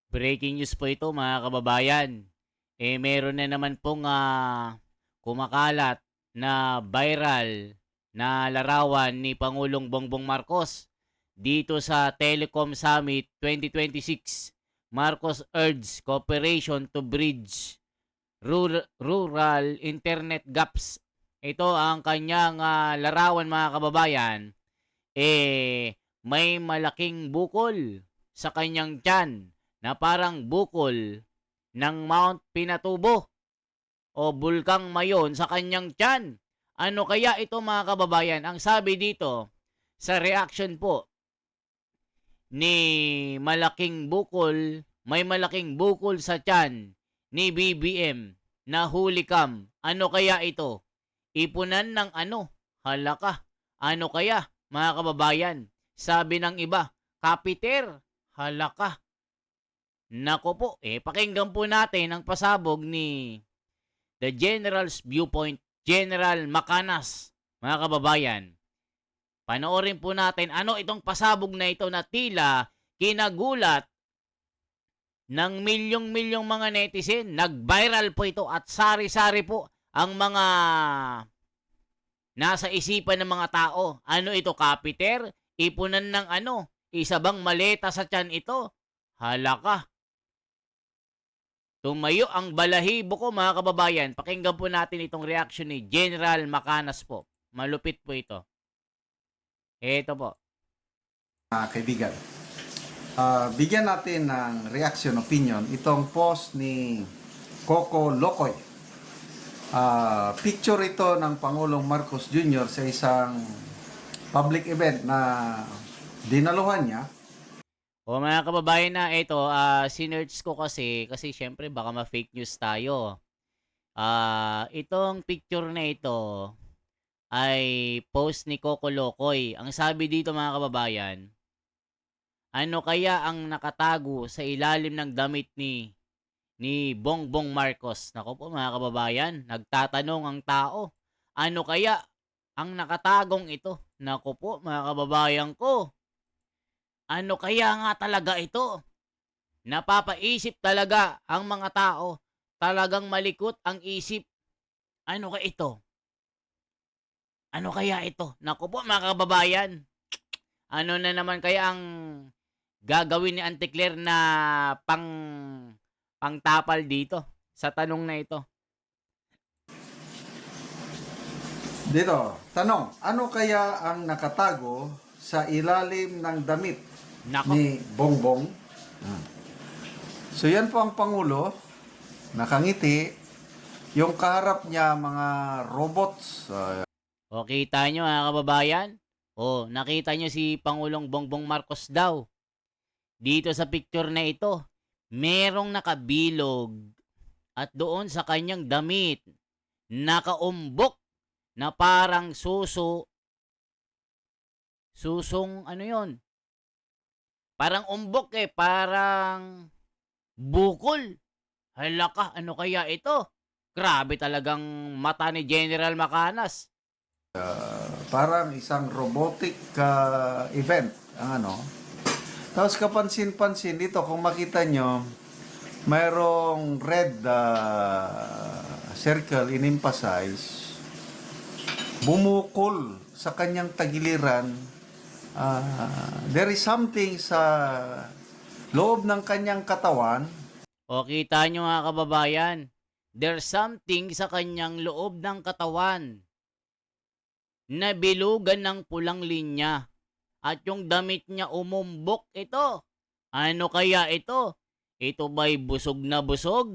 Breaking news po ito mga kababayan. Meron na naman pong kumakalat na viral na larawan ni Pangulong Bongbong Marcos dito sa Telecom Summit 2026. Marcos urges cooperation to bridge rural internet gaps. Ito ang kanyang larawan mga kababayan. May malaking bukol sa kanyang tiyan na parang bukol ng Mount Pinatubo o Bulkang Mayon sa kanyang tiyan. Ano kaya ito mga kababayan? Ang sabi dito sa reaction po ni may malaking bukol sa tiyan ni BBM na hulikam. Ano kaya ito? Ipunan ng ano? Halaka. Ano kaya mga kababayan? Sabi ng iba, kapiter. Halaka. Nako po, pakinggan po natin ang pasabog ni The General's Viewpoint, General Macanas, mga kababayan. Panoorin po natin ano itong pasabog na ito na tila kinagulat ng milyong-milyong mga netizen. Nag-viral po ito at sari-sari po ang mga nasa isipan ng mga tao. Ano ito, kapiter? Ipunan ng ano? Isa bang maleta sa tiyan ito? Halaka. Tumayo ang balahibo ko mga kababayan. Pakinggan po natin itong reaction ni General Macanas po. Malupit po ito. Ito po. Kaibigan, bigyan natin ng reaction opinion itong post ni Coco Locoy. Picture ito ng Pangulong Marcos Jr. sa isang public event na dinaluhan niya. O mga kababayan na ito, sinerch ko kasi syempre baka ma-fake news tayo. Itong picture na ito ay post ni Coco Locoy. Ang sabi dito mga kababayan, ano kaya ang nakatago sa ilalim ng damit ni Bongbong Marcos? Nako po mga kababayan, nagtatanong ang tao, ano kaya ang nakatagong ito? Nako po mga kababayan ko, ano kaya nga talaga ito? Napapaisip talaga ang mga tao. Talagang malikot ang isip. Ano kaya ito? Ano kaya ito? Naku po mga kababayan. Ano na naman kaya ang gagawin ni Auntie Claire na pangtapal dito sa tanong na ito? Dito, tanong, ano kaya ang nakatago sa ilalim ng damit Nako. ni Bongbong? So yan po ang Pangulo, nakangiti, yung kaharap niya mga robots. O kita nyo mga kababayan? O nakita nyo si Pangulong Bongbong Marcos daw. Dito sa picture na ito, merong nakabilog at doon sa kanyang damit, nakaumbok na parang susong ano yon? Parang umbok parang bukol. Halaka, ano kaya ito? Grabe talagang mata ni General Macanas. Parang isang robotic event ang ano. Tapos kapansin-pansin dito, kung makita nyo, mayroong red circle in-emphasize, bumukol sa kanyang tagiliran. There is something sa loob ng kanyang katawan. O kita nyo mga kababayan, there's something sa kanyang loob ng katawan na bilugan ng pulang linya. At yung damit niya umumbok ito. Ano kaya ito? Ito ba'y busog na busog?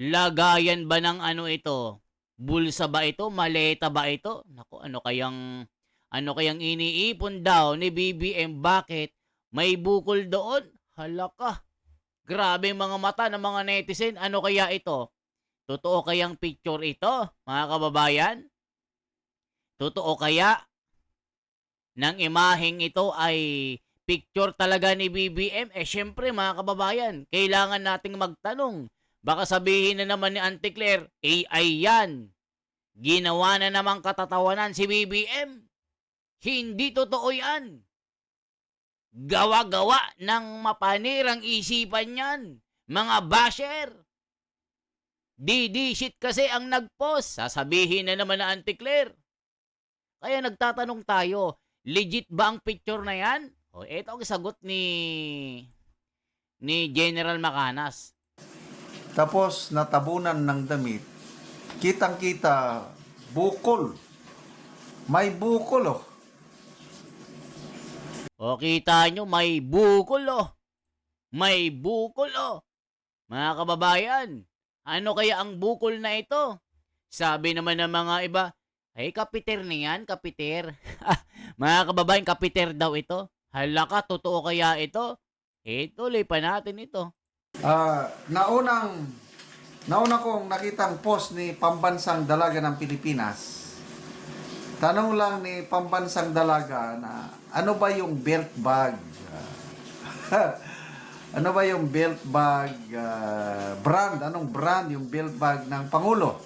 Lagayan ba ng ano ito? Bulsa ba ito? Maleta ba ito? Naku, ano kayang iniipon daw ni BBM? Bakit may bukol doon? Halaka. Grabe mga mata ng mga netizen. Ano kaya ito? Totoo kayang picture ito, mga kababayan? Totoo kaya ng imaheng ito ay picture talaga ni BBM? Syempre mga kababayan, kailangan nating magtanong. Baka sabihin na naman ni Auntie Claire, AI yan. Ginawa na namang katatawanan si BBM. Hindi totoo yan. Gawa-gawa ng mapanirang isipan yan. Mga basher. Shit kasi ang nag-post. Sasabihin na naman na anti-Claire. Kaya nagtatanong tayo, legit ba ang picture na yan? O, ito ang sagot ni General Macanas. Tapos natabunan ng damit. Kitang-kita, bukol. May bukol, oh. O, kita nyo, may bukol, oh. May bukol, oh. Mga kababayan, ano kaya ang bukol na ito? Sabi naman ng mga iba, ay kapiter na yan, kapiter. Mga kababayan, kapiter daw ito. Hala ka, totoo kaya ito? Tuloy pa natin ito. Nauna kong nakitang post ni Pambansang Dalaga ng Pilipinas. Tanong lang ni Pambansang Dalaga na ano ba yung belt bag? Ano ba yung belt bag brand? Anong brand yung belt bag ng Pangulo?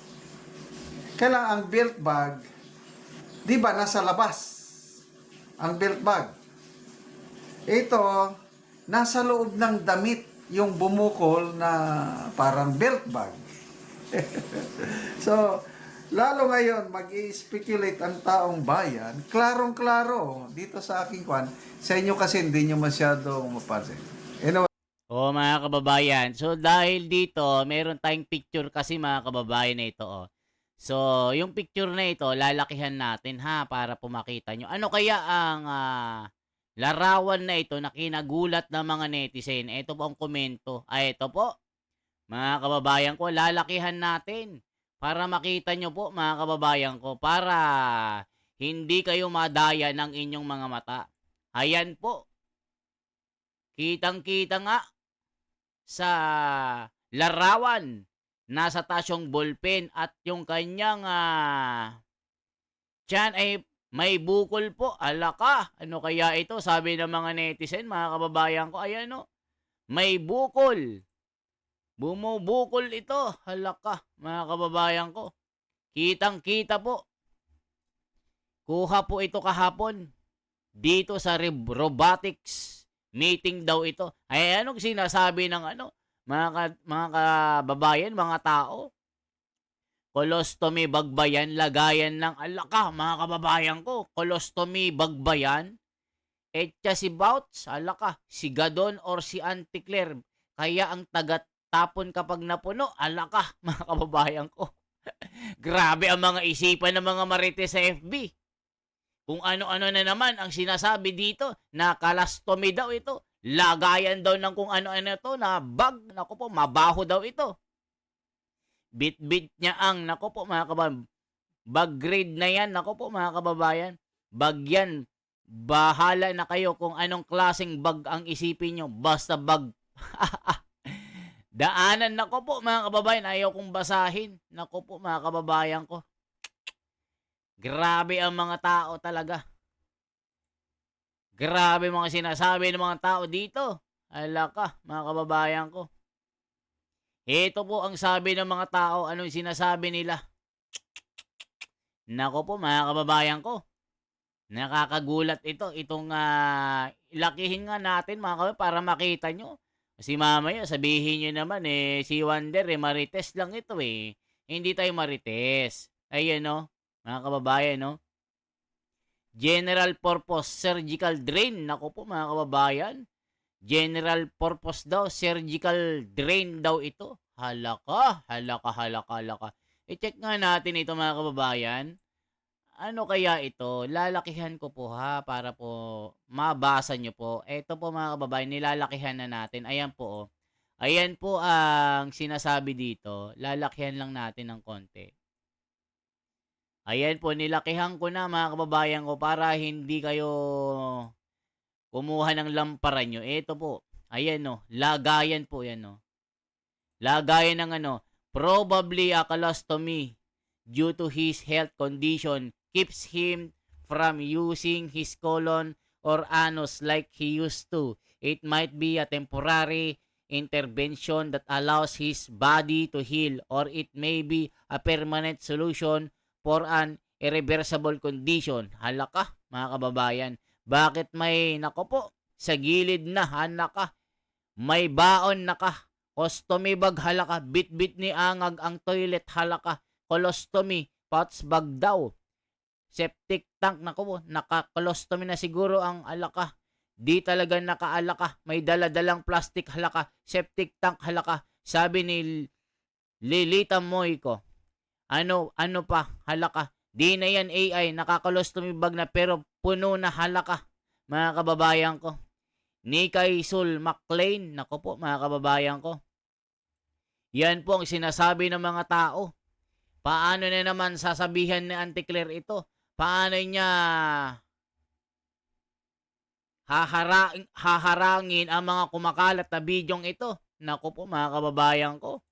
Kailang ang belt bag, di ba nasa labas? Ang belt bag. Ito, nasa loob ng damit yung bumukol na parang belt bag. So, lalo ngayon, mag-i-speculate ang taong bayan, klarong-klaro dito sa aking kwan. Sa inyo kasi hindi nyo masyadong mapansin. Anyway, O mga kababayan, so dahil dito, meron tayong picture kasi mga kababayan na ito. Oh. So, yung picture na ito, lalakihan natin ha, para pumakita nyo. Ano kaya ang larawan na ito na kinagulat ng mga netizen? Ito po ang komento. Ito po, mga kababayan ko, lalakihan natin. Para makita nyo po, mga kababayan ko, para hindi kayo madaya ng inyong mga mata. Ayan po. Kitang-kita nga sa larawan. Nasa taas yung ballpen at yung kanyang tiyan ay may bukol po. Ala ka, ano kaya ito? Sabi ng mga netizen, mga kababayan ko, ayan o, may bukol. Bumubukol ito. Hala ka, mga kababayan ko. Kitang-kita po. Kuha po ito kahapon. Dito sa robotics meeting daw ito. Ay, anong sinasabi ng mga kababayan, mga tao? Colostomy bagbayan, lagayan ng alaka, mga kababayan ko. Colostomy bagbayan. Etya si Bouts, alaka, si Gadon or si Auntie Claire. Kaya ang tagatapon kapag napuno, alaka, mga kababayan ko. Grabe ang mga isipan ng mga marites sa FB. Kung ano-ano na naman ang sinasabi dito na colostomy daw ito. Lagayan daw ng kung ano-ano ito na bag. Naku po, mabaho daw ito. Bit-bit niya ang, naku po mga kababayan, bag grade na yan, naku po mga kababayan. Bag yan. Bahala na kayo kung anong klaseng bag ang isipin nyo. Basta bag. Daanan, naku po mga kababayan. Ayaw kong basahin. Naku po mga kababayan ko. Grabe ang mga tao talaga. Grabe mga sinasabi ng mga tao dito. Ala ka, mga kababayan ko. Ito po ang sabi ng mga tao, anong sinasabi nila. Nako po, mga kababayan ko. Nakakagulat ito. Itong ilakihin nga natin, mga kababayan, para makita nyo. Kasi mamaya, sabihin nyo naman, si Wonder, marites lang ito Hindi tayo marites. Ayan, no? Mga kababayan, no? General purpose surgical drain. Nako po mga kababayan. General purpose daw, surgical drain daw ito. Halaka. I-check nga natin ito mga kababayan. Ano kaya ito? Lalakihan ko po ha, para po mabasa nyo po. Ito po mga kababayan, nilalakihan na natin. Ayan po oh. Ayan po ang sinasabi dito. Lalakihan lang natin ng konti. Ayan po, nilakihan ko na mga kababayan ko para hindi kayo kumuha ng lamparan nyo. Ito po, ayan no, lagayan po yan no. Lagayan ng probably a colostomy due to his health condition keeps him from using his colon or anus like he used to. It might be a temporary intervention that allows his body to heal, or it may be a permanent solution for an irreversible condition. Halaka, mga kababayan. Bakit may, nako po, sa gilid na, halaka. May baon na ka. Colostomy bag, halaka. Bit-bit ni angag ang toilet, halaka. Colostomy, pouch bag daw. Septic tank, naku po, naka-colostomy na siguro ang alaka. Di talaga nakaalaka. May daladalang plastic, halaka. Septic tank, halaka. Sabi ni Lilita Moico. Ano pa, halaka. Di na yan AI, naka-colostomy bag na pero puno na, halaka. Mga kababayan ko. Nikay Sul McLean, nako po mga kababayan ko. Yan po ang sinasabi ng mga tao. Paano na naman sasabihan ni Auntie Claire ito? Paano niya haharangin ang mga kumakalat na bidyong ito? Nako po mga kababayan ko.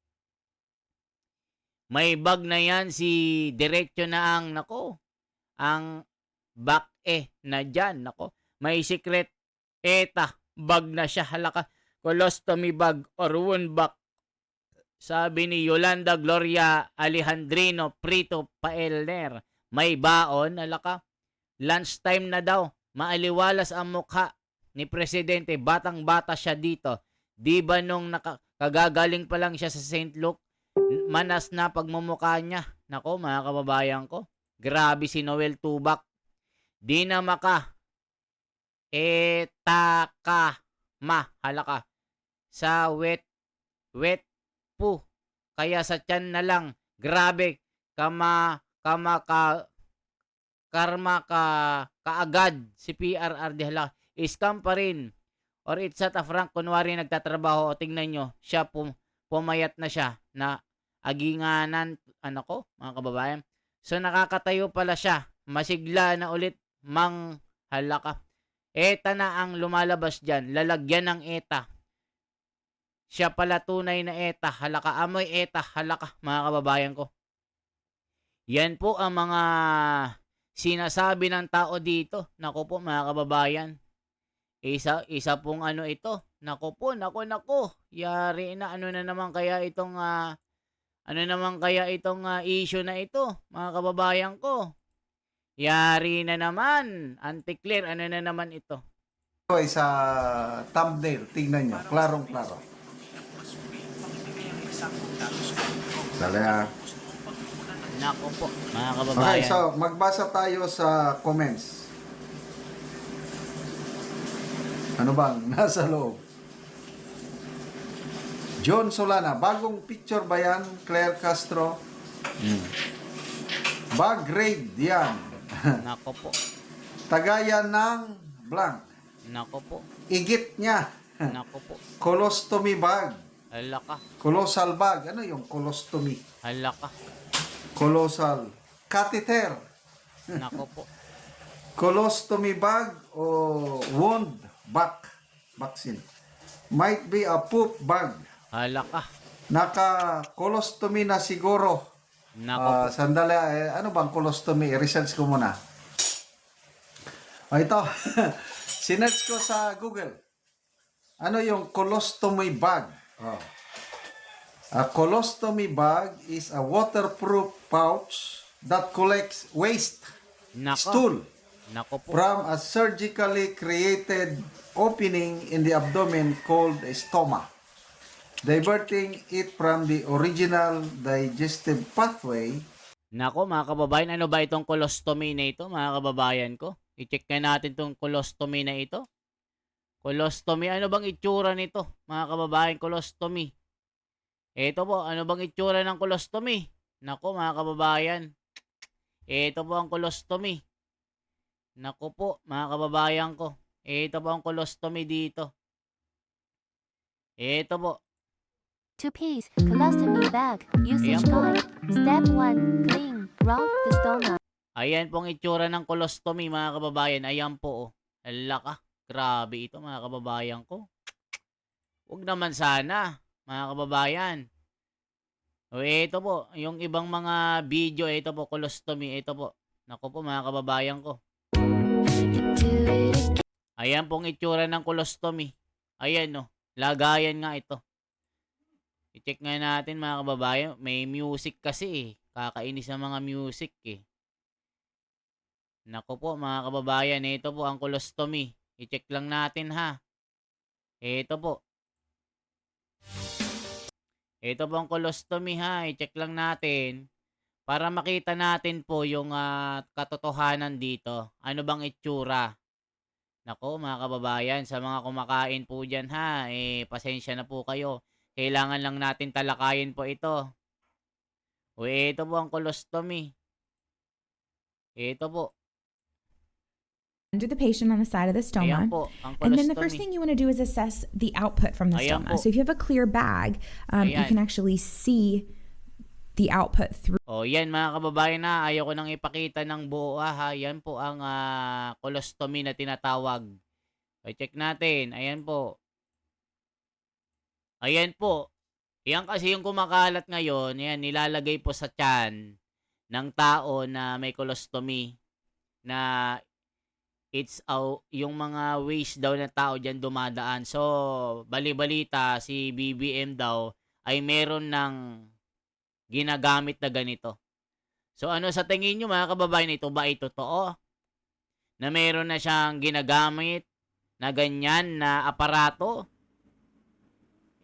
May bag na yan si diretso na ang, nako, ang back na dyan, nako. May secret eta bag na siya, halaka. Colostomy bag or wound bag. Sabi ni Yolanda Gloria Alejandrino Prito Paelner. May baon, halaka. Lunchtime na daw. Maaliwalas ang mukha ni Presidente. Batang-bata siya dito. Di ba nung kagagaling pa lang siya sa St. Luke, manas na pagmumukha niya. Nako mga kababayan ko. Grabe si Noel Tubak. Di na halaka. Sa wet po. Kaya sa tiyan na lang. Grabe. Karma kaagad si PRR, halaka. Scam pa rin. Or it's at a frank, kunwari nagtatrabaho, o tingnan nyo, siya pumayat na siya, na aginganan, mga kababayan. So nakakatayo pala siya, masigla na ulit, halaka. ETA na ang lumalabas dyan, lalagyan ng ETA. Siya pala tunay na ETA, halaka. Amoy ETA, halaka, mga kababayan ko. Yan po ang mga sinasabi ng tao dito. Naku po mga kababayan. Isa pong ito. Naku po, naku. Yari na, ano na naman kaya itong issue na ito, mga kababayan ko. Yari na naman. Auntie Claire, ano na naman ito? Ito ay sa thumbnail. Tingnan nyo. Klarong-klaro. Dali Naku po, mga kababayan. Okay, so magbasa tayo sa comments. Ano bang nasa loob? John Solana, bagong picture ba yan, Claire Castro? Bag raid yan. Nako po. Tagayan ng blank. Nako po. Igit niya. Nako po. Colostomy bag. Halaka. Colossal bag. Ano yung colostomy? Halaka. Colossal. Catheter. Nako po. Colostomy bag o wound vaccine. Might be a poop bag. Halaka. Naka-colostomy na siguro. Nako po. Sandali, ano bang colostomy? I-research ko muna. Ito. Sinerch ko sa Google. Ano yung colostomy bag? A colostomy bag is a waterproof pouch that collects waste, Nako. stool, Nako po. from a surgically created opening in the abdomen called a stoma, diverting it from the original digestive pathway. Nako mga kababayan, ano ba itong colostomy na ito, mga kababayan ko? I-check na natin itong colostomy na ito. Colostomy, ano bang itsura nito, mga kababayan? Colostomy. Ito po, ano bang itsura ng colostomy? Nako mga kababayan. Ito po ang colostomy. Nako po, mga kababayan ko. Ito po ang colostomy dito. Ito po. 2-piece colostomy bag. Usage Ayan po. guide. Step 1. Clean. Round the stoma. Ayan po ang itsura ng colostomy, mga kababayan. Ayan po. Alaka. Grabe ito, mga kababayan ko. Huwag naman sana, mga kababayan. O ito po, yung ibang mga video, ito po, colostomy, ito po. Nako po, mga kababayan ko. Ayan pong itsura ng colostomy. Ayan, no. Lagayan nga ito. I-check nga natin, mga kababayan. May music kasi eh. Kakainis ng mga music eh. Nako po, mga kababayan. Ito po ang colostomy. I-check lang natin ha. Ito po. Ito po ang colostomy ha. I-check lang natin para makita natin po yung katotohanan dito. Ano bang itsura? Nako mga kababayan, sa mga kumakain po dyan ha, pasensya na po kayo. Kailangan lang natin talakayin po ito. O ito po ang colostomy. Ito po. Under the patient on the side of the Ayan stoma. po, ang And then the first colostomy. thing you want to do is assess the output from the Ayan stoma. po. So if you have a clear bag, you Ayan. can actually see the output through. O yan mga kababayan na, ayaw ko nang ipakita ng buo ha. Yan po ang colostomy na tinatawag. O check natin. Ayan po. Ayan po. Yan kasi yung kumakalat ngayon, yan nilalagay po sa tiyan ng tao na may colostomy na yung mga waste daw na tao diyan dumadaan. So, bali-balita si BBM daw ay meron ng ginagamit na ganito. So, ano sa tingin nyo mga kababayan, ito ba ay totoo? Na meron na siyang ginagamit na ganyan na aparato?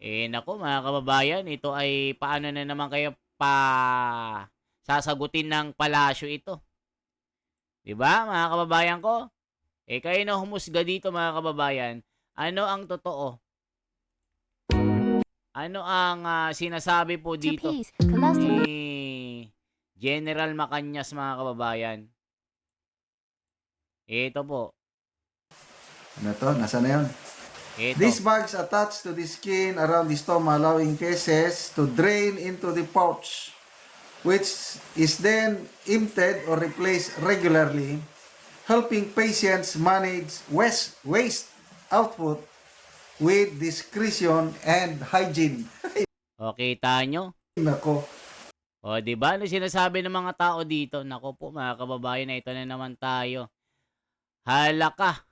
Nako mga kababayan, ito ay paano na naman kayo sasagutin ng palasyo ito? 'Di ba mga kababayan ko? Kayo na humusga dito mga kababayan. Ano ang totoo? Ano ang sinasabi po 2 dito piece colostomy ni General Macañas mga kababayan? Ito po. Ano to? Nasaan na yun? Ito. These bags attach to the skin around the stoma, allowing feces to drain into the pouch, which is then emptied or replaced regularly, helping patients manage waste output with discretion and hygiene. O, kita nyo? Nako. O, di ba? Ano sinasabi ng mga tao dito? Nako po, mga kababayan, na ito na naman tayo. Hala ka.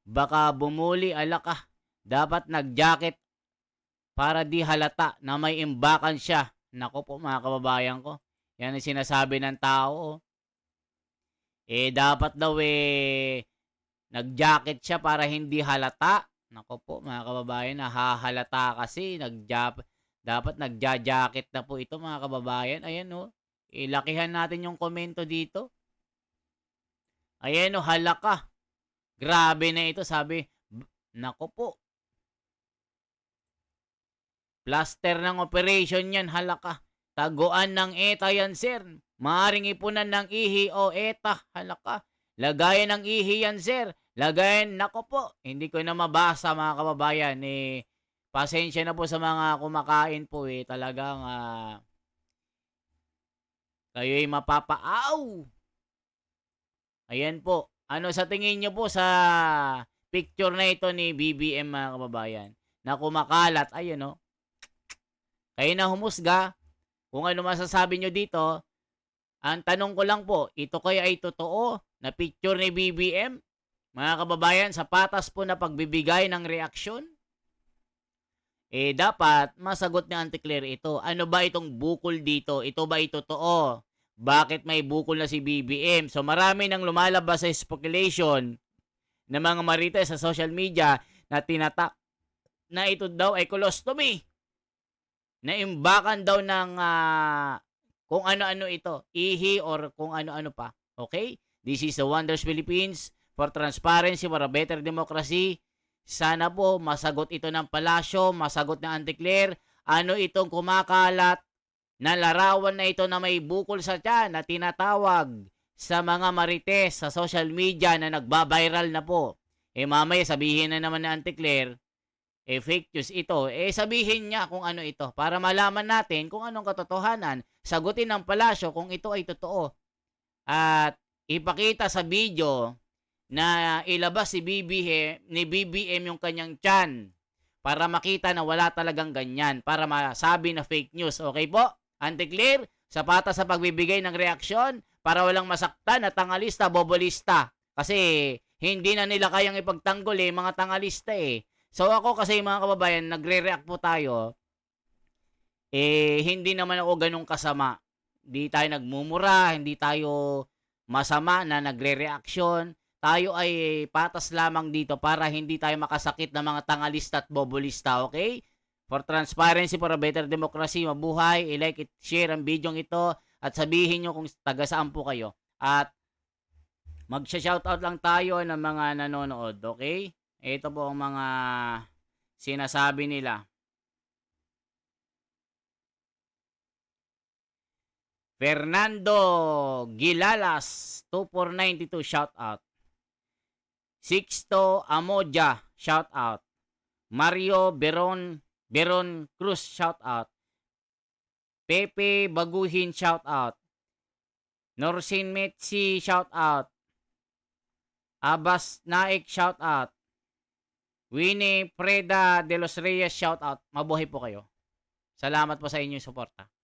Baka bumuli, ala ka. Dapat nag-jacket para di halata na may imbakan siya. Nako po, mga kababayan ko. Yan ang sinasabi ng tao. Dapat daw nag-jacket siya para hindi halata. Nako po, mga kababayan, nahahalata kasi. Dapat nagja-jacket na po ito, mga kababayan. Ayan o. Lakihan natin yung komento dito. Ayan o, halaka. Grabe na ito, sabi. Nako po. Plaster ng operation yan, halaka. Taguan ng ETA yan, sir. Maaring ipunan ng ihi o ETA, halaka. Lagayan ng ihi yan, sir. Lagayan, nako po. Hindi ko na mabasa, mga kababayan. Pasensya na po sa mga kumakain po Talagang kayo'y mapapaaw. Ayan po. Ano sa tingin nyo po sa picture na ito ni BBM mga kababayan? Na kumakalat. Ayun o. Kayo na humusga. Kung ano masasabi nyo dito. Ang tanong ko lang po, ito kaya ay totoo na picture ni BBM? Mga kababayan, sa patas po na pagbibigay ng reaksyon? Dapat masagot ni Auntie Claire ito. Ano ba itong bukol dito? Ito ba ay totoo? Bakit may bukol na si BBM? So marami nang lumalabas sa speculation ng mga marites sa social media na tinatak na ito daw ay colostomy. Na imbakan daw ng kung ano-ano ito. Ihi or kung ano-ano pa. Okay? This is the Wonders Philippines for transparency, for a better democracy. Sana po masagot ito ng palasyo, masagot ng Auntie Claire. Ano itong kumakalat na larawan na ito na may bukol sa tiyan na tinatawag sa mga marites sa social media na nagba-viral na po. Mamaya sabihin na naman ni Auntie Claire, fake news ito. Sabihin niya kung ano ito para malaman natin kung anong katotohanan. Sagutin ng palasyo kung ito ay totoo. At ipakita sa video na ilabas ni BBM yung kanyang tiyan para makita na wala talagang ganyan, para masabi na fake news. Okay po? Auntie Claire, sapata sa pagbibigay ng reaksyon para walang masaktan na tangalista, bobolista. Kasi hindi na nila kayang ipagtanggol mga tangalista So ako kasi mga kababayan, nagre-react po tayo. Hindi naman ako ganun kasama. Hindi tayo nagmumura, hindi tayo masama na nagre-reaksyon. tayo ay patas lamang dito para hindi tayo makasakit ng mga tangalista at bobolista, okay? For transparency, for a better democracy, mabuhay, i-like, share ang video ito at sabihin nyo kung taga saan po kayo. At magsha-shoutout lang tayo ng mga nanonood, okay? Ito po ang mga sinasabi nila. Fernando Gilalas 2492 shout out. Sixto Amoja shout out. Mario Beron Cruz shout out. Pepe Baguhin shout out. Norsin Metsi shout out. Abbas Naik shout out. Winnie Preda de los Reyes shout out. Mabuhay po kayo. Salamat po sa inyong suporta.